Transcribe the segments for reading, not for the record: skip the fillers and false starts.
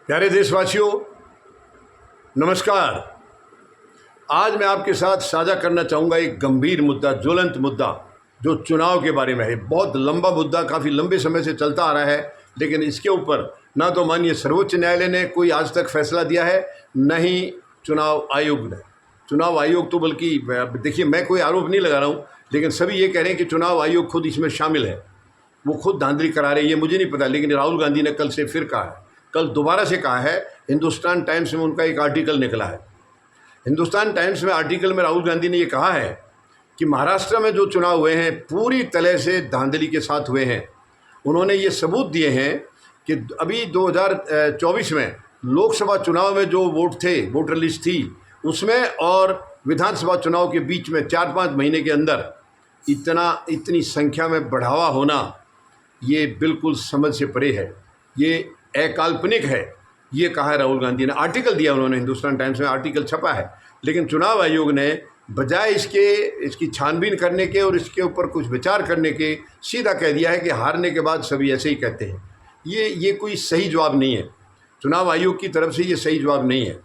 प्यारे देशवासियों, नमस्कार। आज मैं आपके साथ साझा करना चाहूँगा एक गंभीर मुद्दा, ज्वलंत मुद्दा जो चुनाव के बारे में है। बहुत लंबा मुद्दा, काफ़ी लंबे समय से चलता आ रहा है, लेकिन इसके ऊपर ना तो माननीय सर्वोच्च न्यायालय ने कोई आज तक फैसला दिया है, न ही चुनाव आयोग ने। चुनाव आयोग तो बल्कि देखिए, मैं कोई आरोप नहीं लगा रहा हूँ, लेकिन सभी ये कह रहे हैं कि चुनाव आयोग खुद इसमें शामिल है, वो खुद धांधली करा रहे हैं। ये मुझे नहीं पता, लेकिन राहुल गांधी ने कल से फिर कहा है, कल दोबारा से कहा है। हिंदुस्तान टाइम्स में उनका एक आर्टिकल निकला है। हिंदुस्तान टाइम्स में आर्टिकल में राहुल गांधी ने ये कहा है कि महाराष्ट्र में जो चुनाव हुए हैं पूरी तरह से धांधली के साथ हुए हैं। उन्होंने ये सबूत दिए हैं कि अभी 2024 में लोकसभा चुनाव में जो वोट थे, वोटर लिस्ट थी उसमें, और विधानसभा चुनाव के बीच में 4-5 महीने के अंदर इतनी संख्या में बढ़ावा होना, ये बिल्कुल समझ से परे है, ये अकाल्पनिक है। ये कहा है राहुल गांधी ने, आर्टिकल दिया उन्होंने, हिंदुस्तान टाइम्स में आर्टिकल छपा है। लेकिन चुनाव आयोग ने बजाय इसकी छानबीन करने के और इसके ऊपर कुछ विचार करने के, सीधा कह दिया है कि हारने के बाद सभी ऐसे ही कहते हैं। ये कोई सही जवाब नहीं है। चुनाव आयोग की तरफ से ये सही जवाब नहीं है।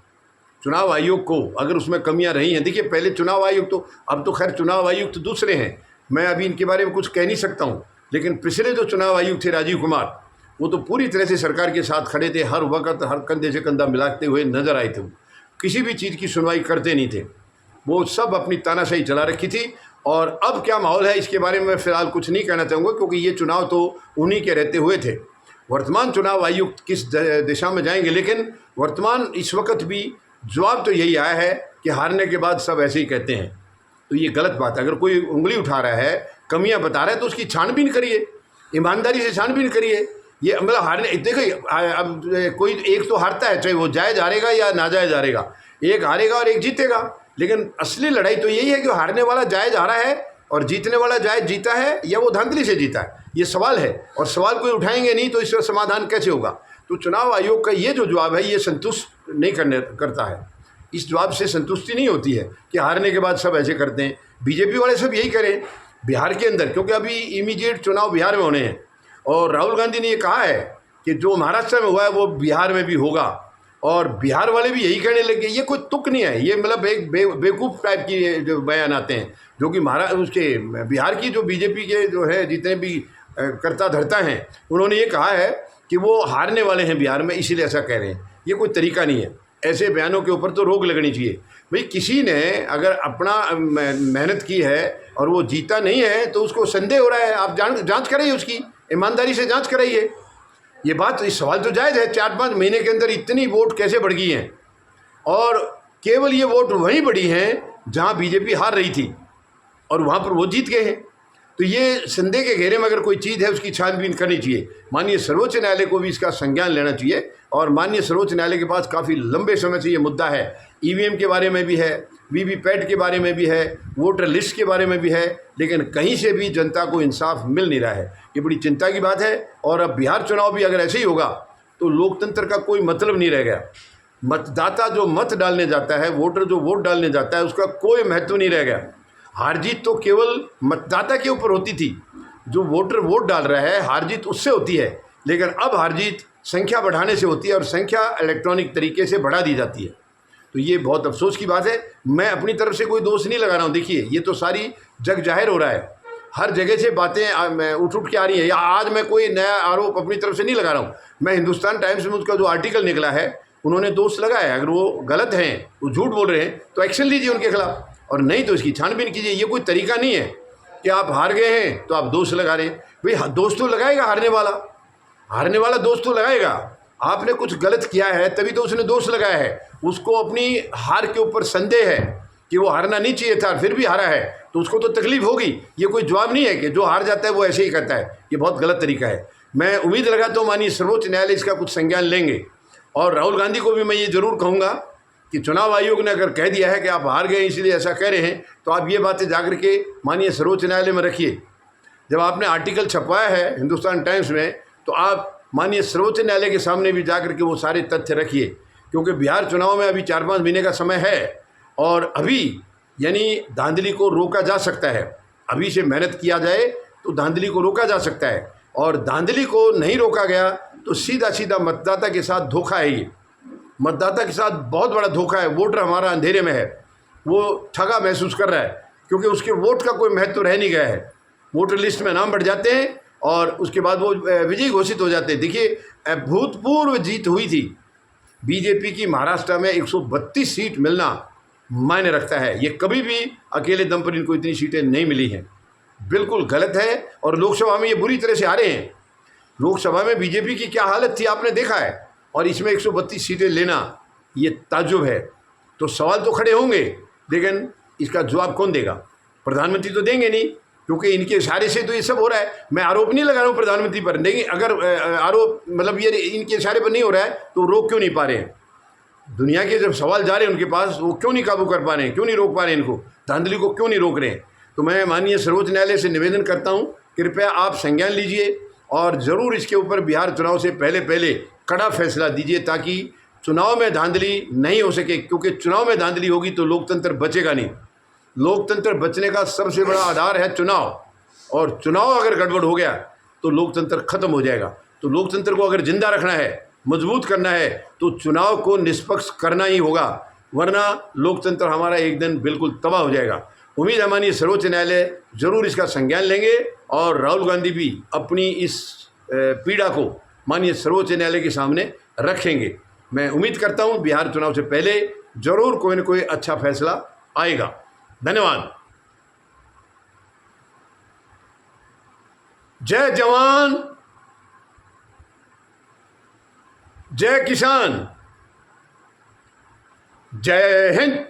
चुनाव आयोग को अगर उसमें कमियां रही हैं, देखिए पहले चुनाव आयोग तो, अब तो खैर चुनाव आयुक्त तो दूसरे हैं, मैं अभी इनके बारे में कुछ कह नहीं सकता हूँ, लेकिन पिछले जो चुनाव आयुक्त थे राजीव कुमार, वो तो पूरी तरह से सरकार के साथ खड़े थे, हर वक्त हर कंधे से कंधा मिलाते हुए नजर आए थे। वो किसी भी चीज़ की सुनवाई करते नहीं थे, वो सब अपनी तानाशाही चला रखी थी। और अब क्या माहौल है इसके बारे में मैं फ़िलहाल कुछ नहीं कहना चाहूँगा, क्योंकि ये चुनाव तो उन्हीं के रहते हुए थे। वर्तमान चुनाव आयुक्त किस दिशा में जाएंगे, लेकिन वर्तमान इस वक्त भी जवाब तो यही आया है कि हारने के बाद सब ऐसे ही कहते हैं। तो ये गलत बात है। अगर कोई उंगली उठा रहा है, कमियां बता रहा है, तो उसकी छानबीन करिए, ईमानदारी से छानबीन करिए। ये मतलब हारने, देखिए अब कोई एक तो हारता है, चाहे वो जायज़ हारेगा या नाजायज़ हारेगा, एक हारेगा और एक जीतेगा। लेकिन असली लड़ाई तो यही है कि हारने वाला जायज़ हारा है और जीतने वाला जायज़ जीता है, या वो धांधली से जीता है। ये सवाल है, और सवाल कोई उठाएंगे नहीं तो इसका समाधान कैसे होगा। तो चुनाव आयोग का ये जो जवाब है, ये संतुष्ट नहीं करता है। इस जवाब से संतुष्टि नहीं होती है कि हारने के बाद सब ऐसे करते हैं। बीजेपी वाले सब यही करें बिहार के अंदर, क्योंकि अभी इमीडिएट चुनाव बिहार में होने हैं, और राहुल गांधी ने ये कहा है कि जो महाराष्ट्र में हुआ है वो बिहार में भी होगा, और बिहार वाले भी यही कहने लगे। ये कोई तुक नहीं है, ये मतलब एक बेवकूफ़ टाइप की जो बयान आते हैं, जो कि उसके बिहार की जो बीजेपी के जो है जितने भी करता धरता हैं, उन्होंने ये कहा है कि वो हारने वाले हैं बिहार में, इसीलिए ऐसा कह रहे हैं। ये कोई तरीका नहीं है। ऐसे बयानों के ऊपर तो रोक लगनी चाहिए। भाई किसी ने अगर अपना मेहनत की है और वो जीता नहीं है तो उसको संदेह हो रहा है, आप जांच कराइए, उसकी ईमानदारी से जांच कराइए। ये बात, इस सवाल तो जायज़ है, 4-5 महीने के अंदर इतनी वोट कैसे बढ़ गई हैं, और केवल ये वोट वहीं बढ़ी हैं जहाँ बीजेपी हार रही थी, और वहाँ पर वो जीत गए हैं। तो ये संदेह के घेरे में अगर कोई चीज़ है उसकी छानबीन करनी चाहिए। माननीय सर्वोच्च न्यायालय को भी इसका संज्ञान लेना चाहिए, और माननीय सर्वोच्च न्यायालय के पास काफ़ी लंबे समय से ये मुद्दा है। ईवीएम के बारे में भी है, वीवीपैट के बारे में भी है, वोटर लिस्ट के बारे में भी है, लेकिन कहीं से भी जनता को इंसाफ मिल नहीं रहा है। ये बड़ी चिंता की बात है। और अब बिहार चुनाव भी अगर ऐसे ही होगा तो लोकतंत्र का कोई मतलब नहीं रह गया। मतदाता जो मत डालने जाता है, वोटर जो वोट डालने जाता है, उसका कोई महत्व नहीं रह गया। हार जीत तो केवल मतदाता के ऊपर होती थी, जो वोटर वोट डाल रहा है हार जीत उससे होती है, लेकिन अब हार जीत संख्या बढ़ाने से होती है, और संख्या इलेक्ट्रॉनिक तरीके से बढ़ा दी जाती है। तो ये बहुत अफसोस की बात है। मैं अपनी तरफ से कोई दोष नहीं लगा रहा हूँ। देखिए ये तो सारी जग जाहिर हो रहा है, हर जगह से बातें उठ के आ रही हैं। या आज मैं कोई नया आरोप अपनी तरफ से नहीं लगा रहा हूँ। मैं हिंदुस्तान टाइम्स में उसका जो आर्टिकल निकला है, उन्होंने दोष लगाया है। अगर वो गलत हैं, वो झूठ बोल रहे हैं, तो एक्शन लीजिए उनके खिलाफ, और नहीं तो इसकी छानबीन कीजिए। ये कोई तरीका नहीं है कि आप हार गए हैं तो आप दोष लगा रहे हैं। भाई दोष तो लगाएगा हारने वाला दोष तो लगाएगा। आपने कुछ गलत किया है तभी तो उसने दोष लगाया है। उसको अपनी हार के ऊपर संदेह है कि वो हारना नहीं चाहिए था, फिर भी हारा है, तो उसको तो तकलीफ होगी। ये कोई जवाब नहीं है कि जो हार जाता है वो ऐसे ही करता है। ये बहुत गलत तरीका है। मैं उम्मीद लगाता हूँ माननीय सर्वोच्च न्यायालय इसका कुछ संज्ञान लेंगे। और राहुल गांधी को भी मैं ये ज़रूर कहूँगा कि चुनाव आयोग ने अगर कह दिया है कि आप हार गए इसलिए ऐसा कह रहे हैं, तो आप ये बातें जाकर के माननीय सर्वोच्च न्यायालय में रखिए। जब आपने आर्टिकल छपवाया है हिंदुस्तान टाइम्स में, तो आप माननीय सर्वोच्च न्यायालय के सामने भी जाकर के वो सारे तथ्य रखिए, क्योंकि बिहार चुनाव में अभी 4-5 महीने का समय है, और अभी यानी धांधली को रोका जा सकता है। अभी से मेहनत किया जाए तो धांधली को रोका जा सकता है। और धांधली को नहीं रोका गया तो सीधा सीधा मतदाता के साथ धोखा है। ये मतदाता के साथ बहुत बड़ा धोखा है। वोटर हमारा अंधेरे में है, वो ठगा महसूस कर रहा है क्योंकि उसके वोट का कोई महत्व रह नहीं गया है। वोटर लिस्ट में नाम बढ़ जाते हैं और उसके बाद वो विजयी घोषित हो जाते हैं। देखिए भूतपूर्व जीत हुई थी बीजेपी की महाराष्ट्र में, 132 सीट मिलना मायने रखता है। ये कभी भी अकेले दम पर इनको इतनी सीटें नहीं मिली हैं, बिल्कुल गलत है। और लोकसभा में ये बुरी तरह से हारे हैं। लोकसभा में बीजेपी की क्या हालत थी आपने देखा है, और इसमें 132 सीटें लेना ये ताज्जुब है। तो सवाल तो खड़े होंगे, लेकिन इसका जवाब कौन देगा? प्रधानमंत्री तो देंगे नहीं, क्योंकि इनके इशारे से तो ये सब हो रहा है। मैं आरोप नहीं लगा रहा हूँ प्रधानमंत्री पर, लेकिन अगर आरोप मतलब ये इनके इशारे पर नहीं हो रहा है तो रोक क्यों नहीं पा रहे हैं? दुनिया के जब सवाल जा रहे हैं उनके पास, वो क्यों नहीं काबू कर पा रहे हैं, क्यों नहीं रोक पा रहे हैं, इनको धांधली को क्यों नहीं रोक रहे हैं? तो मैं माननीय सर्वोच्च न्यायालय से निवेदन करता हूँ, कृपया आप संज्ञान लीजिए और ज़रूर इसके ऊपर बिहार चुनाव से पहले कड़ा फैसला दीजिए, ताकि चुनाव में धांधली नहीं हो सके। क्योंकि चुनाव में धांधली होगी तो लोकतंत्र बचेगा नहीं। लोकतंत्र बचने का सबसे बड़ा आधार है चुनाव, और चुनाव अगर गड़बड़ हो गया तो लोकतंत्र खत्म हो जाएगा। तो लोकतंत्र को अगर जिंदा रखना है, मजबूत करना है, तो चुनाव को निष्पक्ष करना ही होगा, वरना लोकतंत्र हमारा एक दिन बिल्कुल तबाह हो जाएगा। उम्मीद है माननीय सर्वोच्च न्यायालय जरूर इसका संज्ञान लेंगे और राहुल गांधी भी अपनी इस पीड़ा को माननीय सर्वोच्च न्यायालय के सामने रखेंगे। मैं उम्मीद करता हूँ बिहार चुनाव से पहले जरूर कोई न कोई अच्छा फैसला आएगा। धन्यवाद। जय जवान, जय किसान, जय हिंद।